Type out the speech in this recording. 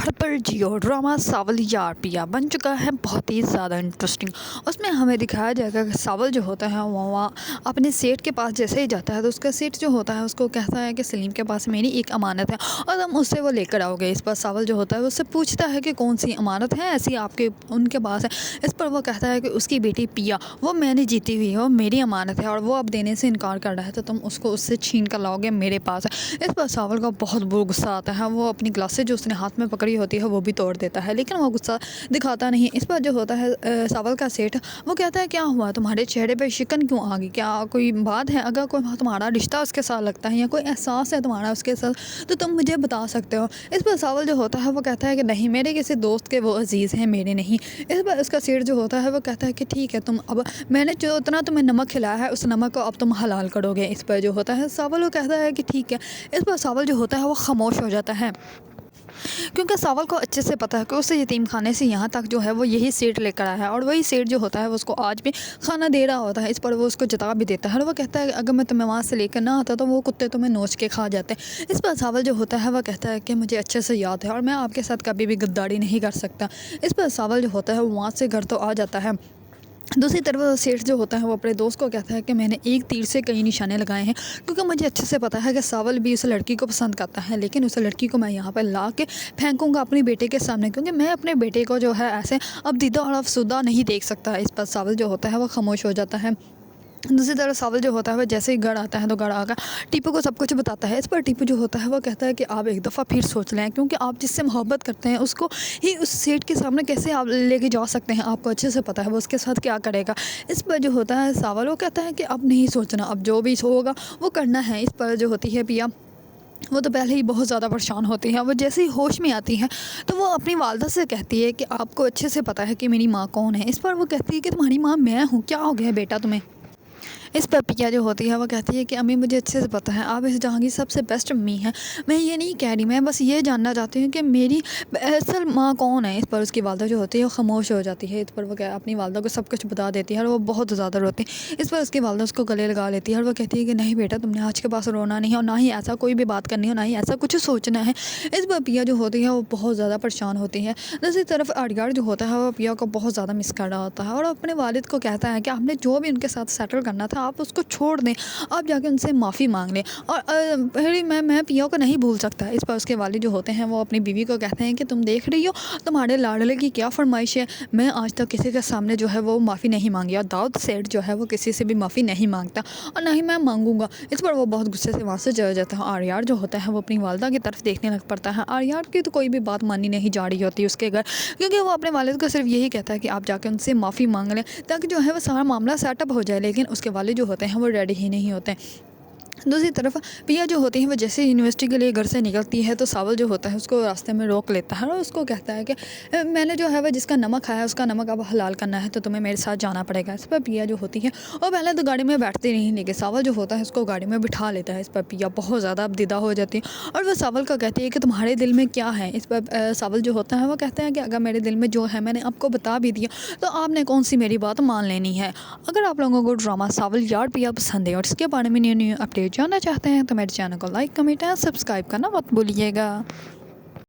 घर पर जियो ड्रामा सावल यार पिया बन चुका है बहुत ही ज़्यादा इंटरेस्टिंग। उसमें हमें दिखाया जाएगा कि सावल जो होता है वो वहाँ अपने सेठ के पास जैसे ही जाता है तो उसका सेठ जो होता है उसको कहता है कि सलीम के पास मेरी एक अमानत है और हम उससे वो लेकर आओगे। इस पर सावल जो होता है उससे पूछता है कि कौन सी अमानत है ऐसी आपके उनके पास है। इस पर वो कहता है कि उसकी बेटी पिया वो मैंने जीती हुई है, वो मेरी अमानत है और वो अब देने से इनकार कर रहा है तो तुम उसको उससे छीन कर लाओगे, मेरे पास है। इस पर सावल का बहुत बुरा गुस्सा आता है। वो अपनी ग्लासेस जो उसने हाथ में पकड़ी होती है वो भी तोड़ देता है, लेकिन वो गुस्सा दिखाता नहीं। इस पर जो होता है सावल का सेठ वो कहता है क्या हुआ, तुम्हारे चेहरे पे शिकन क्यों आ गई, क्या कोई बात है, अगर कोई तुम्हारा रिश्ता उसके साथ लगता है या कोई एहसास है तुम्हारा उसके साथ तो तुम मुझे बता सकते हो। इस पर सावल जो होता है वो कहता है कि नहीं, मेरे किसी दोस्त के वो अजीज़ हैं, मेरे नहीं। इस पर उसका सेठ जो होता है वो कहता है कि ठीक है, तुम अब मैंने जो उतना तुम्हें नमक खिलाया है उस नमक को अब तुम हलाल करोगे। इस पर जो होता है सावल वो कहता है कि ठीक है। इस पर सावल जो होता है वो खामोश हो जाता है क्योंकि सावल को अच्छे से पता है कि उसे यतीम खाने से यहाँ तक जो है वो यही सेठ लेकर आया है और वही सेठ जो होता है वो उसको आज भी खाना दे रहा होता है। इस पर वो उसको जता भी देता है और वो कहता है अगर मैं तुम्हें वहाँ से लेकर ना आता तो वो कुत्ते तुम्हें नोच के खा जाते हैं। इस पर सावल जो होता है वह कहता है कि मुझे अच्छे से याद है और मैं आपके साथ कभी भी गद्दारी नहीं कर सकता। इस पर सावल जो होता है वो वहाँ से घर तो आ जाता है। दूसरी तरफ सेठ जो होता है वो अपने दोस्त को कहता है कि मैंने एक तीर से कई निशाने लगाए हैं, क्योंकि मुझे अच्छे से पता है कि सावल भी उस लड़की को पसंद करता है, लेकिन उस लड़की को मैं यहाँ पर ला के फेंकूँगा अपने बेटे के सामने, क्योंकि मैं अपने बेटे को जो है ऐसे अब दीदा और अफसुदा नहीं देख सकता। इस पर सावल जो होता है वो खामोश हो जाता है। दूसरी तरफ सावल जो होता है वह जैसे ही घर आता है तो घर आकर टीपू को सब कुछ बताता है। इस पर टीपू जो होता है वो कहता है कि आप एक दफ़ा फिर सोच लें, क्योंकि आप जिससे मोहब्बत करते हैं उसको ही उस सेठ के सामने कैसे आप लेके जा सकते हैं, आपको अच्छे से पता है वो उसके साथ क्या करेगा। इस पर जो होता है सावल वो कहता है कि अब नहीं सोचना, अब जो भी होगा वो करना है। इस पर जो होती है पिया वो तो पहले ही बहुत ज़्यादा परेशान होती है। वो जैसे ही होश में आती है तो वो अपनी वालदा से कहती है कि आपको अच्छे से पता है कि मेरी माँ कौन है। इस पर वो कहती है कि तुम्हारी माँ मैं हूँ, क्या हो गया बेटा तुम्हें। इस पर पिया जो होती है वो कहती है कि अम्मी मुझे अच्छे से पता है आप इस जहाँ की सबसे बेस्ट अम्मी हैं, मैं ये नहीं कह रही, मैं बस ये जानना चाहती हूँ कि मेरी असल माँ कौन है। इस पर उसकी वालदा जो होती है वो खामोश हो जाती है। इस पर वो अपनी वालदा को सब कुछ बता देती है और वो बहुत ज़्यादा रोती है। इस पर उसकी वालदा उसको गले लगा लेती है और वो कहती है कि नहीं बेटा, तुमने आज के पास रोना नहीं है और ना ही ऐसा कोई भी बात करनी है, ना ही ऐसा कुछ सोचना है। इस पर पिया जो होती है वो बहुत ज़्यादा परेशान होती है। दूसरी तरफ आर्यन जो होता है वो पिया को बहुत ज़्यादा मिस कर रहा होता है और अपने वालिद को कहता है कि आपने जो भी उनके साथ सेटल करना था आप उसको छोड़ दें, आप जाके उनसे माफ़ी मांग लें और फिर मैं पिया को नहीं भूल सकता। इस पर उसके वालिद जो होते हैं वो अपनी बीवी को कहते हैं कि तुम देख रही हो तुम्हारे लाडले की क्या फरमाइश है, मैं आज तक किसी के सामने जो है वो माफ़ी नहीं मांगी और दाऊद सेठ जो है वो किसी से भी माफ़ी नहीं मांगता और ना ही मैं मांगूंगा। इस पर वो बहुत गुस्से से वहाँ से चला जाता है। आर्यन जो होता है वो अपनी वालदा की तरफ देखने लग पड़ता है। आर्यन की तो कोई भी बात मानी नहीं जा रही होती उसके घर, क्योंकि वो अपने वालिद को सिर्फ यही कहता है कि आप जाके उनसे माफ़ी मांग लें ताकि जो है वो सारा मामला सेटअप हो जाए, लेकिन उसके वालिद जो होते हैं वो रेडी ही नहीं होते। दूसरी तरफ पिया जो होती है वो जैसे यूनिवर्सिटी के लिए घर से निकलती है तो सावल जो होता है उसको रास्ते में रोक लेता है और उसको कहता है कि मैंने जो है वह जिसका नमक खाया है उसका नमक अब हलाल करना है तो तुम्हें मेरे साथ जाना पड़ेगा। इस पर पिया जो होती है और पहले तो गाड़ी में बैठती नहीं, लेकिन सावल जो होता है उसको गाड़ी में बिठा लेता है। इस पर पिया बहुत ज़्यादा अब दिदा हो जाती है और वह सावल को कहती है कि तुम्हारे दिल में क्या है। इस पर सावल जो होता है वो कहते हैं कि अगर मेरे दिल में जो है मैंने आपको बता भी दिया तो आपने कौन सी मेरी बात मान लेनी है। अगर आप लोगों को ड्रामा सावल यार पिया पसंद है और इसके बारे में न्यू अपडेट जानना चाहते हैं तो मेरे चैनल को लाइक, कमेंट एंड सब्सक्राइब करना मत भूलिएगा।